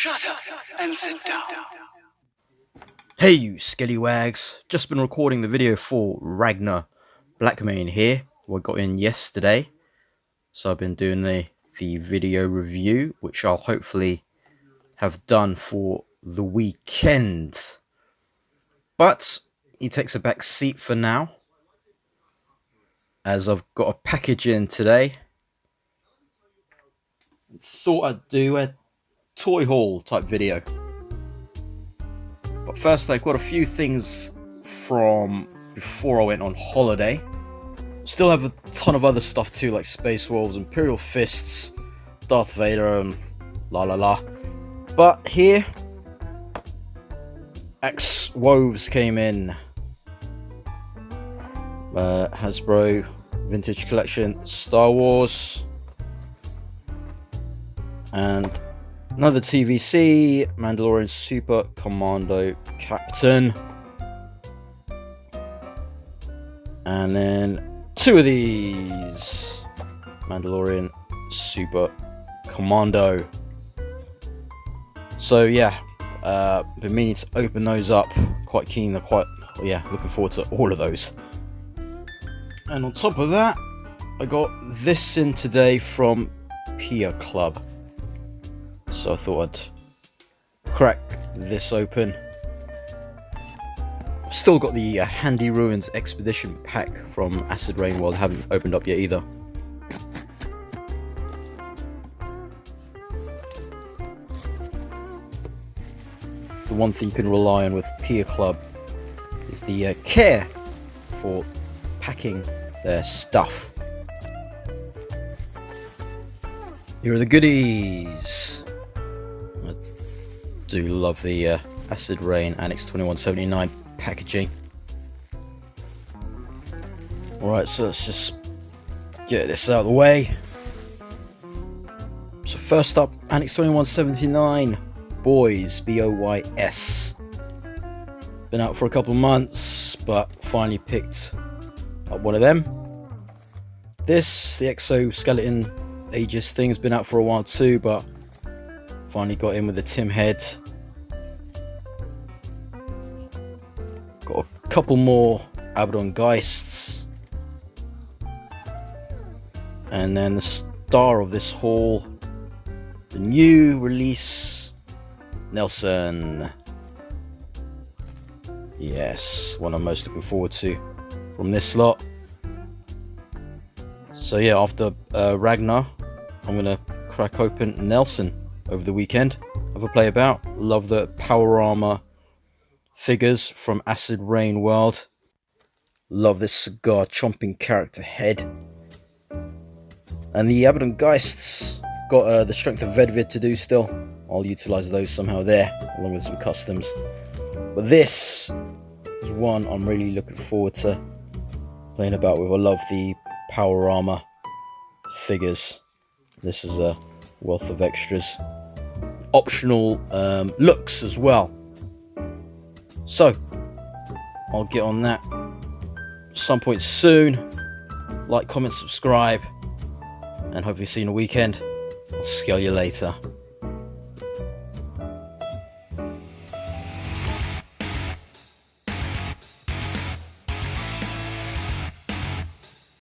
Shut up and sit down. Hey you Skellywags, just been recording the video for Ragnar Blackmane here, who I got in yesterday. So I've been doing the video review, which I'll hopefully have done for the weekend. But he takes a back seat for now, as I've got a package in today. Thought I'd do a toy haul type video. But first, I've got a few things from before I went on holiday. Still have a ton of other stuff too, like Space Wolves, Imperial Fists, Darth Vader, and la. But here, Woves came in. Hasbro Vintage Collection, Star Wars, and another TVC, Mandalorian Super Commando Captain. And then two of these, Mandalorian Super Commando. So yeah, been meaning to open those up. Quite keen, looking forward to all of those. And on top of that, I got this in today from Pier Club. So I thought I'd crack this open. Still got the Handy Ruins Expedition pack from Acid Rain World. Haven't opened up yet either. The one thing you can rely on with Pier Club is the care for packing their stuff. Here are the goodies. I do love the Acid Rain Annex 2179 packaging. Alright, so let's just get this out of the way. So first up, Annex 2179, B.O.Y.S, B.O.Y.S. Been out for a couple of months, but finally picked up one of them. This, the Exoskeleton Aegis thing, has been out for a while too, but finally got in with the Tim head. Got a couple more Abaddon Gheists. And then the star of this haul, the new release, Nelson. Yes, one I'm most looking forward to from this lot. So yeah, after Ragnar, I'm gonna crack open Nelson over the weekend. Have a play about. Love the power armor figures from Acid Rain World. Love this cigar chomping character head. And the Abaddon Gheists got the strength of Vedvid to do still. I'll utilize those somehow there, along with some customs. But this is one I'm really looking forward to playing about with. I love the power armor figures. This is a wealth of extras. Optional looks as well. So I'll get on that some point soon. Like, comment, subscribe, and hopefully see you in the weekend. I'll scale you later.